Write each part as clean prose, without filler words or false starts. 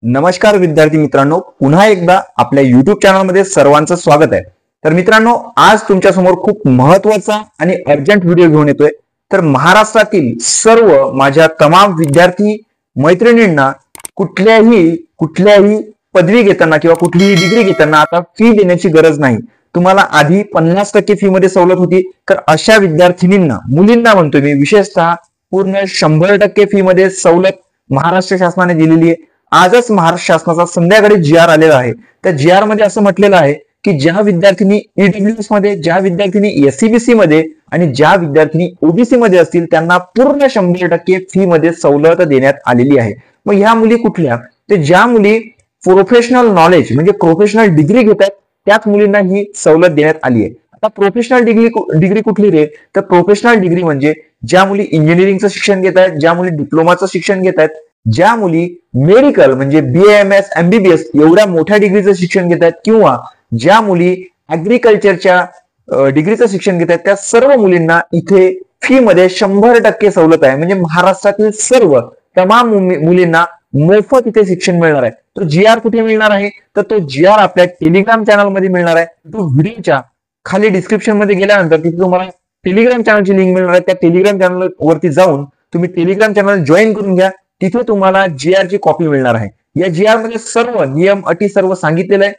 नमस्कार विद्यार्थी मित्रांनो, पुन्हा एकदा आपल्या युट्यूब चॅनलमध्ये सर्वांचं स्वागत आहे। तर मित्रांनो, आज तुमच्या समोर खूप महत्त्वाचा आणि अर्जंट व्हिडिओ घेऊन येतोय। तर महाराष्ट्रातील सर्व माझ्या तमाम विद्यार्थी मैत्रिणींना कुठल्याही पदवी घेताना किंवा कुठलीही डिग्री घेताना आता फी देण्याची गरज नाही। तुम्हाला आधी 50% फी मध्ये सवलत होती, तर अशा विद्यार्थिनींना, मुलींना म्हणतो मी, विशेषतः पूर्ण 100% फी मध्ये सवलत महाराष्ट्र शासनाने दिलेली आहे। आजच महाराष्ट्र शासनाचा संध्याकाळी जी-आर आलेला आहे। त्या जी-आर मध्ये असं म्हटलेलं आहे की ज्या विद्यार्थ्यांनी ईडब्ल्यूएस मध्ये, ज्या विद्यार्थ्यांनी एससीबीसी मध्ये आणि ज्या विद्यार्थ्यांनी ओबीसी मध्ये असतील त्यांना पूर्ण 100% फी मध्ये सवलत देण्यात आलेली आहे। मग ह्या मुली कुठल्या? तर ज्या मुली प्रोफेशनल नॉलेज म्हणजे प्रोफेशनल डिग्री घेतात त्याच मुलींना ही सवलत देण्यात आली आहे। आता प्रोफेशनल डिग्री कुठली रे? तर प्रोफेशनल डिग्री म्हणजे ज्या मुली इंजिनिअरिंगचं शिक्षण घेत आहेत, ज्या मुली डिप्लोमाचं शिक्षण घेत आहेत, ज्या मुली मेडिकल म्हणजे BAMS MBBS एवढ्या मोठ्या डिग्रीचं शिक्षण घेत आहेत, किंवा ज्या मुली ऍग्रिकल्चरच्या डिग्रीचं शिक्षण घेत आहेत, त्या सर्व मुलींना इथे फी मध्ये 100% सवलत आहे। म्हणजे महाराष्ट्रातील सर्व तमाम मुलींना मोफत इथे शिक्षण मिळणार आहे। तो जी-आर कुठे मिळणार आहे? तर तो जी-आर आपल्या टेलिग्राम चॅनल मध्ये मिळणार आहे। तो व्हिडिओच्या खाली डिस्क्रिप्शन मध्ये गेल्यानंतर तिथे तुम्हाला टेलिग्राम चॅनलची लिंक मिळणार आहे। त्या टेलिग्राम चॅनल वरती जाऊन तुम्ही टेलिग्राम चॅनल जॉईन करून घ्या। तिथे तुम्हाला जी-आर ची कॉपी मिळणार आहे। या जी-आर मध्ये सर्व नियम अटी सर्व सांगितलेलं आहे।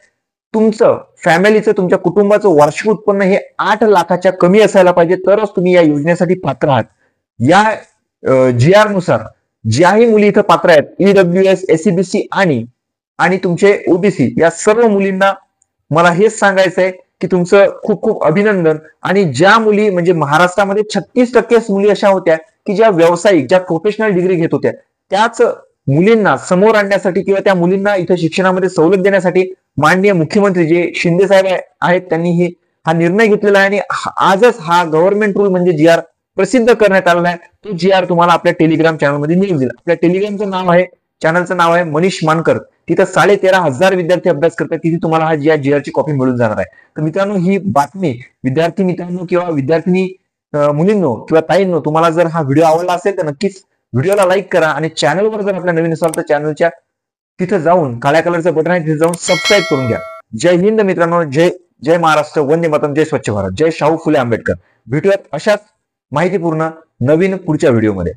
तुमचं फॅमिलीचं, तुमच्या कुटुंबाचं वार्षिक उत्पन्न हे 8 लाखाच्या कमी असायला पाहिजे, तरच तुम्ही या योजनेसाठी पात्र आहात। या जी-आर नुसार ज्याही मुली इथं पात्र आहेत, ईडब्ल्यूएस, एससीबीसी आणि तुमचे ओबीसी, या सर्व मुलींना मला हेच सांगायचं आहे की तुमचं खूप खूप अभिनंदन। आणि ज्या मुली म्हणजे महाराष्ट्रामध्ये 36% मुली अशा होत्या की ज्या व्यावसायिक, ज्या प्रोफेशनल डिग्री घेत होत्या, त्याच मुलींना समोर आणण्यासाठी किंवा त्या मुलींना इथे शिक्षणामध्ये सवलत देण्यासाठी माननीय मुख्यमंत्री जे शिंदे साहेब आहेत त्यांनी हा निर्णय घेतलेला आहे। आणि आजच हा गव्हर्नमेंट रूल म्हणजे जी-आर प्रसिद्ध करण्यात आलेला आहे। तो जी-आर तुम्हाला आपल्या टेलिग्राम चॅनलमध्ये मिळेल। आपल्या टेलिग्रामचं नाव आहे, चॅनलचं नाव आहे मनीष मानकर। तिथं 13,500 विद्यार्थी अभ्यास करतात। तिथे तुम्हाला हा जी-आर ची कॉपी मिळून जाणार आहे। तर मित्रांनो, ही बातमी विद्यार्थी मित्रांनो किंवा विद्यार्थिनी मुलींनो किंवा ताईंनो, तुम्हाला जर हा व्हिडिओ आवडला असेल तर नक्कीच व्हिडिओला लाईक करा। आणि चॅनलवर जर आपल्या नवीन असाल तर चॅनलच्या तिथे जाऊन काळ्या कलरचं बटन आहे, तिथे जाऊन सबस्क्राईब करून घ्या। जय हिंद मित्रांनो, जय महाराष्ट्र, वंदे मातरम, जय स्वच्छ भारत, जय शाहू फुले आंबेडकर। भेटूयात अशाच माहितीपूर्ण नवीन पुढच्या व्हिडिओमध्ये।